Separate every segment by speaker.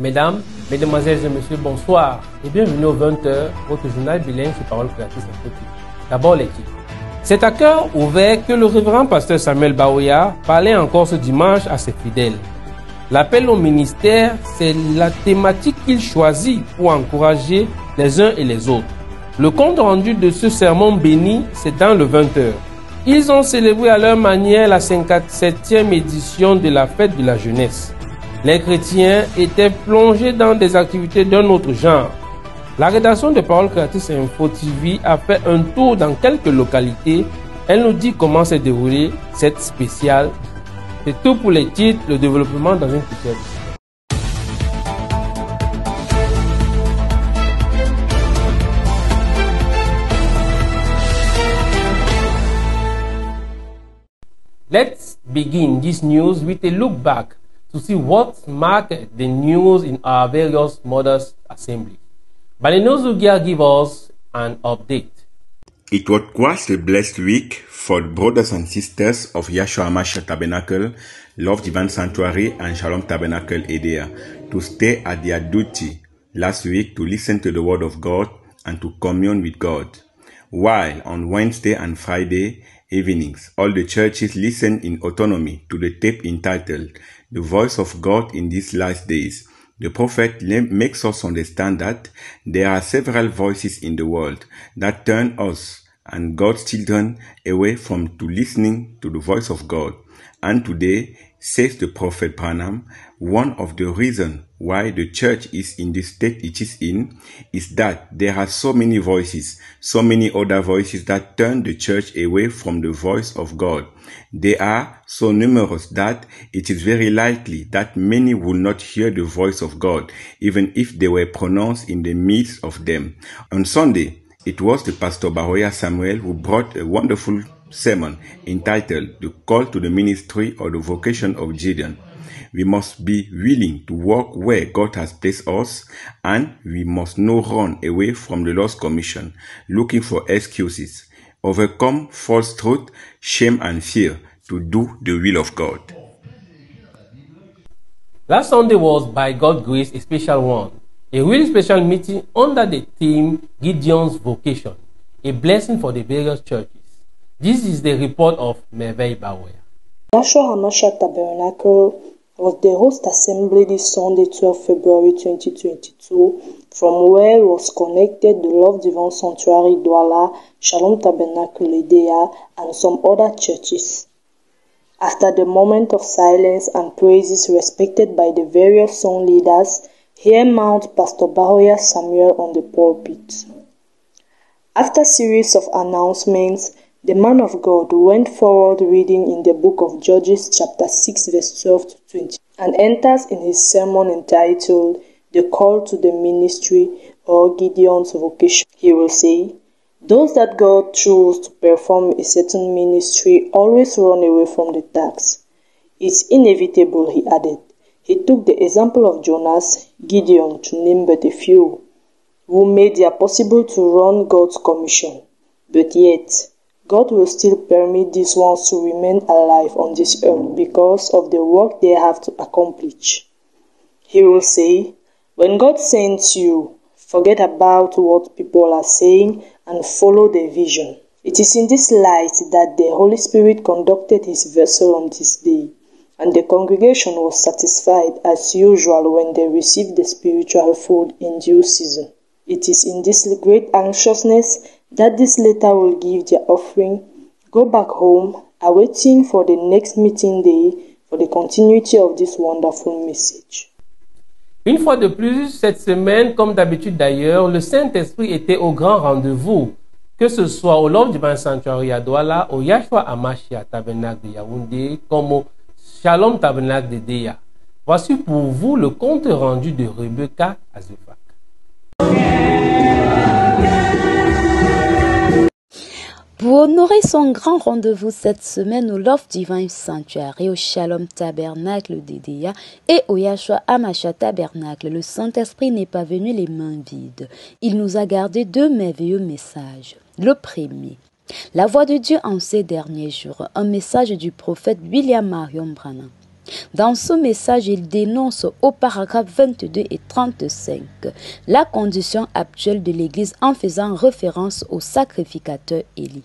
Speaker 1: Mesdames, Mesdemoiselles et Messieurs, bonsoir et bienvenue au 20h, votre journal bilingue sur Parole Créatrice en Côte. D'abord les titres. C'est à cœur ouvert que le révérend pasteur Samuel Baoya parlait encore ce dimanche à ses fidèles. L'appel au ministère, c'est la thématique qu'il choisit pour encourager les uns et les autres. Le compte rendu de ce sermon béni, c'est dans le 20h. Ils ont célébré à leur manière la 57e édition de la fête de la jeunesse. Les chrétiens étaient plongés dans des activités d'un autre genre. La rédaction de Parole Créatrice Info TV a fait un tour dans quelques localités. Elle nous dit comment s'est déroulée cette spéciale. C'est tout pour les titres, le développement dans une culture. Let's begin this news with a look back to see what marked the news in our various mothers' assemblies. Balino Zugia give us an update.
Speaker 2: It was quite a blessed week for brothers and sisters of Yahshua Hamashiach Tabernacle, Love Divine Sanctuary and Shalom Tabernacle Edea to stay at their duty last week to listen to the word of God and to commune with God. While on Wednesday and Friday evenings, all the churches listened in autonomy to the tape entitled The Voice of God in These Last Days. The prophet makes us understand that there are several voices in the world that turn us and God's children away from listening to the voice of God. And today, says the prophet Branham, one of the reasons why the church is in the state it is in is that there are so many voices, so many other voices that turn the church away from the voice of God. They are so numerous that it is very likely that many will not hear the voice of God, even if they were pronounced in the midst of them. On Sunday, it was the Pastor Baoya Samuel who brought a wonderful sermon entitled The Call to the Ministry or the Vocation of Gideon. We must be willing to walk where God has placed us, and we must not run away from the Lord's commission, looking for excuses. Overcome false truth, shame and fear to do the will of God.
Speaker 1: Last Sunday was, by God's grace, a special one. A really special meeting under the theme Gideon's Vocation, a blessing for the various churches. This is the report of Merveille Baoya.
Speaker 3: Yahshua Hamashiach Tabernacle was the host assembly this Sunday, 12 February 2022, from where was connected the Love Divine Sanctuary Douala, Shalom Tabernacle Edea, and some other churches. After the moment of silence and praises respected by the various song leaders, here Mount Pastor Baoya Samuel on the pulpit. After a series of announcements, the man of God went forward reading in the book of Judges chapter 6 verse 12 to 20 and enters in his sermon entitled The Call to the Ministry or Gideon's Vocation. He will say, those that God chose to perform a certain ministry always run away from the task. It's inevitable, he added. He took the example of Jonas, Gideon, to name but a few, who made it possible to run God's commission. But yet, God will still permit these ones to remain alive on this earth because of the work they have to accomplish. He will say, when God sends you, forget about what people are saying and follow the vision. It is in this light that the Holy Spirit conducted his vessel on this day, and the congregation was satisfied as usual when they received the spiritual food in due season. It is in this great anxiousness that this latter will give their offering, go back home, awaiting for the next meeting day for the continuity of this wonderful message.
Speaker 1: Une fois de plus, cette semaine, comme d'habitude d'ailleurs, le Saint-Esprit était au grand rendez-vous, que ce soit au Love Divine Sanctuary à Douala, au Yahshua Hamashiach Tabernacle de Yaoundé, comme au Shalom Tabernacle de Deya. Voici pour vous le compte rendu de Rebecca Azufak.
Speaker 4: Pour honorer son grand rendez-vous cette semaine au Love Divine Sanctuary, au Shalom Tabernacle d'Edea et au Yahshua Hamashiach Tabernacle, le Saint-Esprit n'est pas venu les mains vides. Il nous a gardé deux merveilleux messages. Le premier, la voix de Dieu en ces derniers jours, un message du prophète William Marion Branham. Dans ce message, il dénonce au paragraphe 22 et 35 la condition actuelle de l'Église en faisant référence au sacrificateur Élie.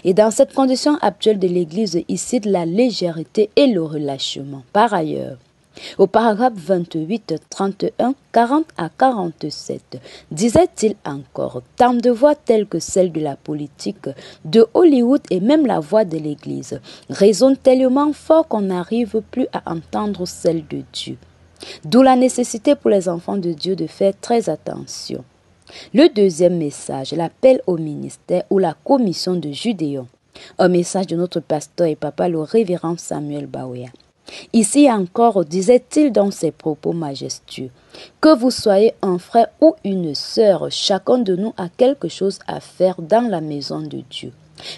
Speaker 4: Et dans cette condition actuelle de l'Église, il cite la légèreté et le relâchement. Par ailleurs, au paragraphe 28, 31, 40 à 47, disait-il encore, tant de voix telles que celle de la politique, de Hollywood et même la voix de l'Église résonnent tellement fort qu'on n'arrive plus à entendre celle de Dieu. D'où la nécessité pour les enfants de Dieu de faire très attention. Le deuxième message, l'appel au ministère ou la commission de Judéon. Un message de notre pasteur et papa, le révérend Samuel Baoya. Ici encore, disait-il dans ses propos majestueux, que vous soyez un frère ou une sœur, chacun de nous a quelque chose à faire dans la maison de Dieu.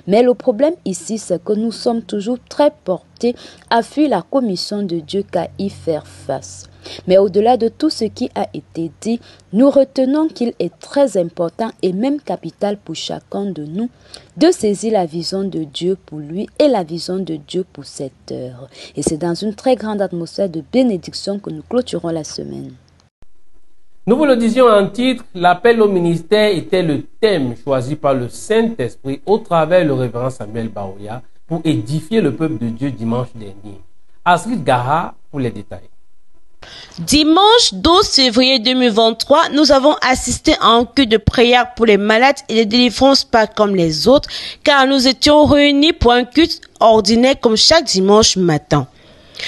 Speaker 4: Mais le problème ici, c'est que nous sommes toujours très portés à fuir la commission de Dieu qu'à y faire face. Mais au-delà de tout ce qui a été dit, nous retenons qu'il est très important et même capital pour chacun de nous de saisir la vision de Dieu pour lui et la vision de Dieu pour cette heure. Et c'est dans une très grande atmosphère de bénédiction que nous clôturons la semaine.
Speaker 1: Nous vous le disions en titre, l'appel au ministère était le thème choisi par le Saint-Esprit au travers le révérend Samuel Baoya pour édifier le peuple de Dieu dimanche dernier. Astrid Gara pour les détails.
Speaker 5: Dimanche 12 février 2023, nous avons assisté à un culte de prière pour les malades et de délivrance pas comme les autres, car nous étions réunis pour un culte ordinaire comme chaque dimanche matin.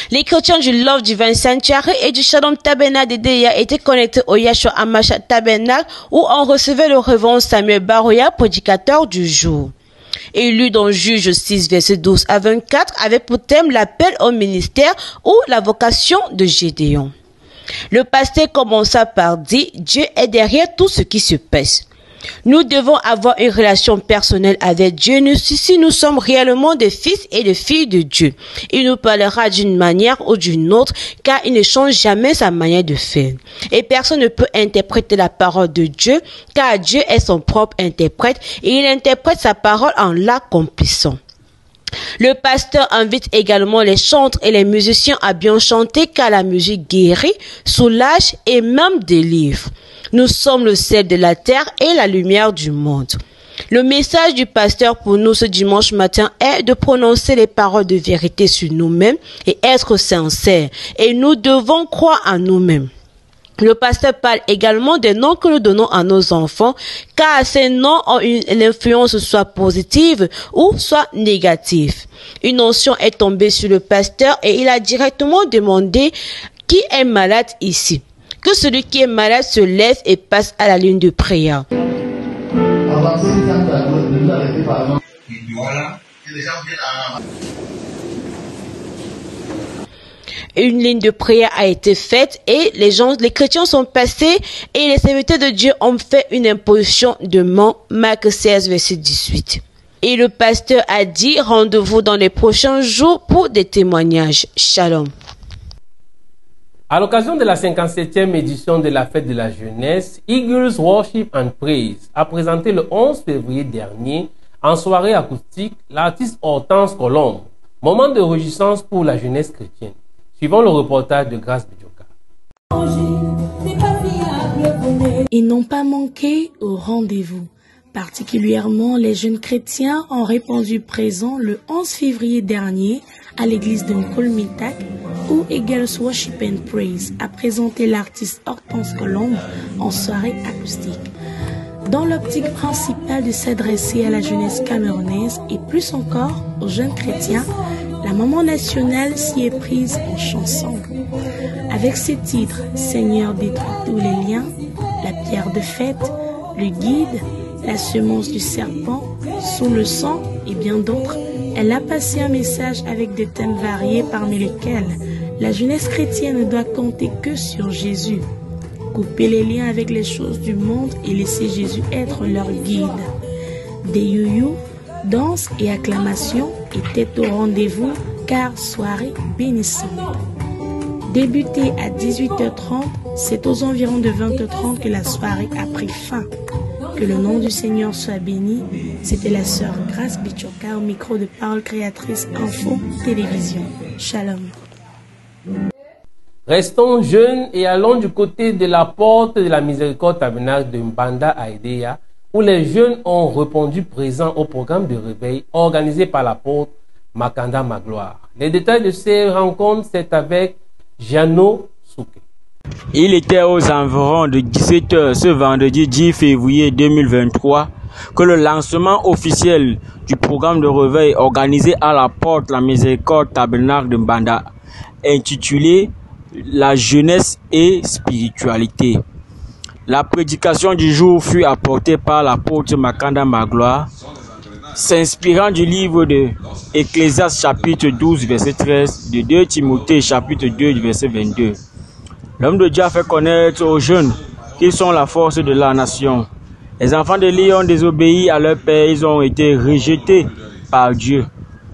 Speaker 5: Les chrétiens du Love Divine Sanctuary et du Shalom Tabernacle d'Edea étaient connectés au Yahshua Hamashiach Tabernacle où on recevait le révérend Samuel Baoya, prédicateur du jour. Élu dans Juge 6, verset 12 à 24, avec pour thème l'appel au ministère ou la vocation de Gédéon. Le pasteur commença par dire « Dieu est derrière tout ce qui se passe ». Nous devons avoir une relation personnelle avec Dieu si nous sommes réellement des fils et des filles de Dieu. Il nous parlera d'une manière ou d'une autre car il ne change jamais sa manière de faire. Et personne ne peut interpréter la parole de Dieu car Dieu est son propre interprète et il interprète sa parole en l'accomplissant. Le pasteur invite également les chantres et les musiciens à bien chanter car la musique guérit, soulage et même délivre. Nous sommes le sel de la terre et la lumière du monde. Le message du pasteur pour nous ce dimanche matin est de prononcer les paroles de vérité sur nous-mêmes et être sincères. Et nous devons croire en nous-mêmes. Le pasteur parle également des noms que nous donnons à nos enfants, car ces noms ont une influence soit positive ou soit négative. Une onction est tombée sur le pasteur et il a directement demandé qui est malade ici. Que celui qui est malade se lève et passe à la ligne de prière. Une ligne de prière a été faite et les chrétiens sont passés et les serviteurs de Dieu ont fait une imposition de main, Marc 16, verset 18. Et le pasteur a dit, rendez-vous dans les prochains jours pour des témoignages. Shalom.
Speaker 1: À l'occasion de la 57e édition de la fête de la jeunesse, Eagles Worship and Praise a présenté le 11 février dernier, en soirée acoustique, l'artiste Hortense Colombe, moment de réjouissance pour la jeunesse chrétienne. Suivant le reportage de Grace Bidjoka.
Speaker 6: Ils n'ont pas manqué au rendez-vous. Particulièrement, les jeunes chrétiens ont répondu présent le 11 février dernier à l'église de Nkolmitak où Eagles Worship and Praise a présenté l'artiste Hortense Colombe en soirée acoustique. Dans l'optique principale de s'adresser à la jeunesse camerounaise et plus encore aux jeunes chrétiens, la maman nationale s'y est prise en chanson. Avec ses titres « Seigneur détruit tous les liens »,« La pierre de fête »,« Le guide »,« La semence du serpent »,« Sous le sang » et bien d'autres, elle a passé un message avec des thèmes variés parmi lesquels la jeunesse chrétienne ne doit compter que sur Jésus. Couper les liens avec les choses du monde et laisser Jésus être leur guide. Des youyous, danses et acclamations étaient au rendez-vous car soirée bénissante. Débutée à 18h30, c'est aux environs de 20h30 que la soirée a pris fin. Que le nom du Seigneur soit béni. C'était la sœur Grace Bidjoka au micro de Parole Créatrice Info Télévision. Shalom.
Speaker 1: Restons jeunes et allons du côté de la porte de la miséricorde tabernacle de Mbanda à Edea, où les jeunes ont répondu présents au programme de réveil organisé par l'apôtre Makanda Magloire. Les détails de ces rencontres, c'est avec Jano Souke.
Speaker 7: Il était aux environs de 17 h ce vendredi 10 février 2023 que le lancement officiel du programme de réveil organisé à la porte la miséricorde tabernacle de Mbanda, intitulé La jeunesse et spiritualité. La prédication du jour fut apportée par l'apôtre Makanda Magloire, s'inspirant du livre de Ecclésiaste chapitre 12 verset 13, de 2 Timothée chapitre 2 verset 22. L'homme de Dieu a fait connaître aux jeunes qu'ils sont la force de la nation. Les enfants de Léon ont désobéi à leur père, ils ont été rejetés par Dieu,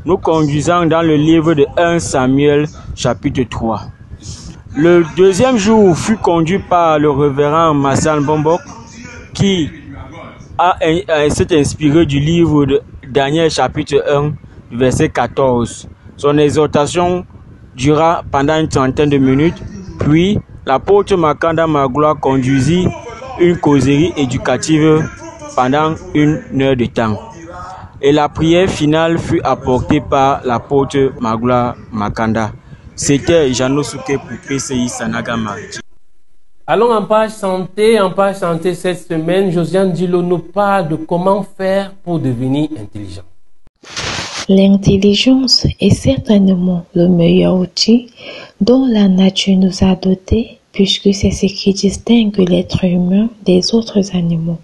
Speaker 7: nous conduisant dans le livre de 1 Samuel chapitre 3. Le deuxième jour fut conduit par le révérend Massan Bombok qui s'est inspiré du livre de Daniel chapitre 1 verset 14. Son exhortation dura pendant une trentaine de minutes, puis l'apôtre Makanda Magloire conduisit une causerie éducative pendant 1 heure de temps. Et la prière finale fut apportée par l'apôtre Magloire Makanda. C'était Jano Souke pour PCI Sanagama.
Speaker 1: Allons en page santé. En page santé cette semaine, Josiane Dilo nous parle de comment faire pour devenir intelligent.
Speaker 8: L'intelligence est certainement le meilleur outil dont la nature nous a doté, puisque c'est ce qui distingue l'être humain des autres animaux.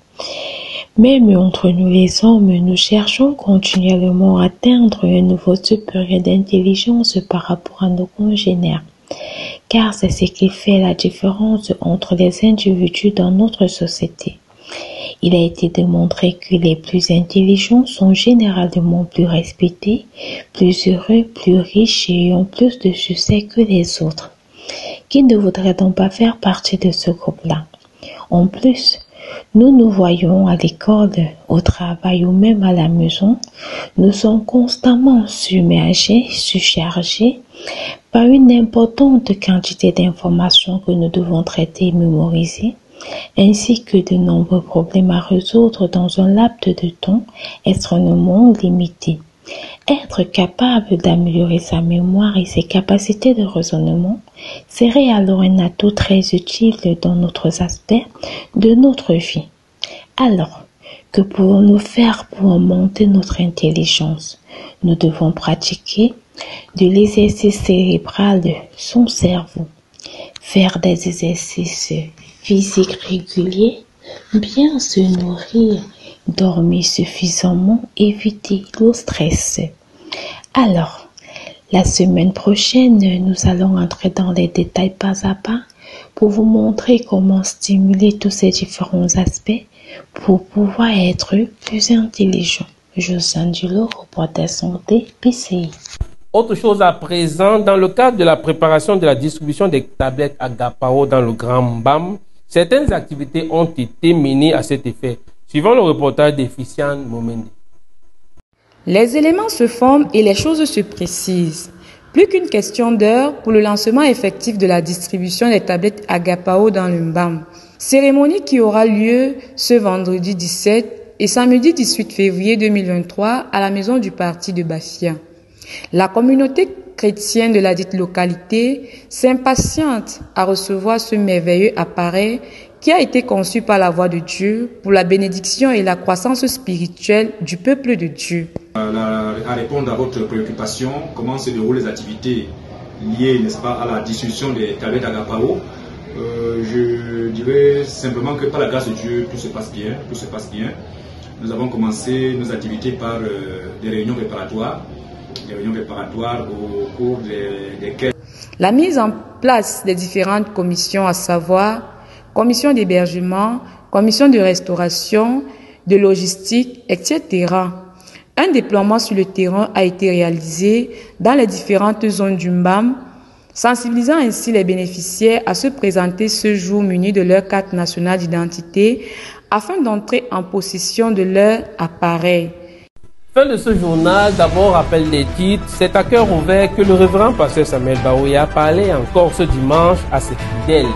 Speaker 8: Même entre nous les hommes, nous cherchons continuellement à atteindre un niveau supérieur d'intelligence par rapport à nos congénères, car c'est ce qui fait la différence entre les individus dans notre société. Il a été démontré que les plus intelligents sont généralement plus respectés, plus heureux, plus riches et ont plus de succès que les autres. Qui ne voudrait donc pas faire partie de ce groupe-là? En plus, nous voyons à l'école, au travail ou même à la maison, nous sommes constamment submergés, surchargés par une importante quantité d'informations que nous devons traiter et mémoriser, ainsi que de nombreux problèmes à résoudre dans un laps de temps extrêmement limité. Être capable d'améliorer sa mémoire et ses capacités de raisonnement serait alors un atout très utile dans d'autres aspects de notre vie. Alors, que pouvons-nous faire pour augmenter notre intelligence? Nous devons pratiquer de l'exercice cérébral de son cerveau, faire des exercices physiques réguliers, bien se nourrir, dormir suffisamment, éviter le stress. Alors, la semaine prochaine, nous allons entrer dans les détails pas à pas pour vous montrer comment stimuler tous ces différents aspects pour pouvoir être plus intelligent. Josiane Dilo, reporter santé, PCI.
Speaker 1: Autre chose à présent, dans le cadre de la préparation de la distribution des tablettes Agapao dans le Grand Mbam, certaines activités ont été menées à cet effet. Suivant le reportage d'Efficiane Momendi.
Speaker 9: Les éléments se forment et les choses se précisent. Plus qu'une question d'heure pour le lancement effectif de la distribution des tablettes Agapao dans le Mbam. Cérémonie qui aura lieu ce vendredi 17 et samedi 18 février 2023 à la maison du parti de Bafia. La communauté chrétienne de la dite localité s'impatiente à recevoir ce merveilleux appareil qui a été conçu par la voix de Dieu pour la bénédiction et la croissance spirituelle du peuple de Dieu.
Speaker 10: À répondre à votre préoccupation, comment se déroulent les activités liées, n'est-ce pas, à la distribution des tablettes Agapao, je dirais simplement que par la grâce de Dieu, tout se passe bien. Nous avons commencé nos activités par des réunions préparatoires au cours desquelles
Speaker 9: la mise en place des différentes commissions, à savoir commission d'hébergement, commission de restauration, de logistique, etc. Un déploiement sur le terrain a été réalisé dans les différentes zones du Mbam, sensibilisant ainsi les bénéficiaires à se présenter ce jour munis de leur carte nationale d'identité afin d'entrer en possession de leur appareil.
Speaker 1: Fin de ce journal, d'abord rappel des titres. C'est à cœur ouvert que le révérend pasteur Samuel Baoya parlait encore ce dimanche à ses fidèles.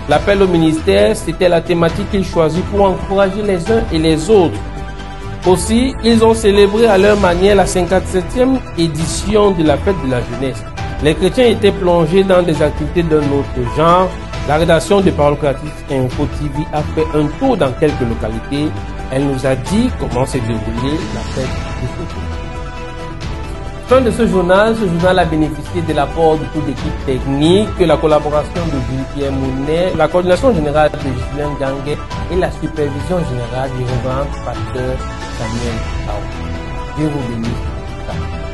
Speaker 1: L'appel au ministère, c'était la thématique qu'il choisit pour encourager les uns et les autres. Aussi, ils ont célébré à leur manière la 57e édition de la fête de la jeunesse. Les chrétiens étaient plongés dans des activités d'un autre genre. La rédaction de Paroles Créatives Info TV a fait un tour dans quelques localités. Elle nous a dit comment s'est déroulée la fête de ce jour. Fin de ce journal a bénéficié de l'apport de toute l'équipe technique, la collaboration de Jules-Pierre Mounet, la coordination générale de Julien Ganguet et la supervision générale du révérend pasteur Samuel Baoya. Dieu vous bénisse.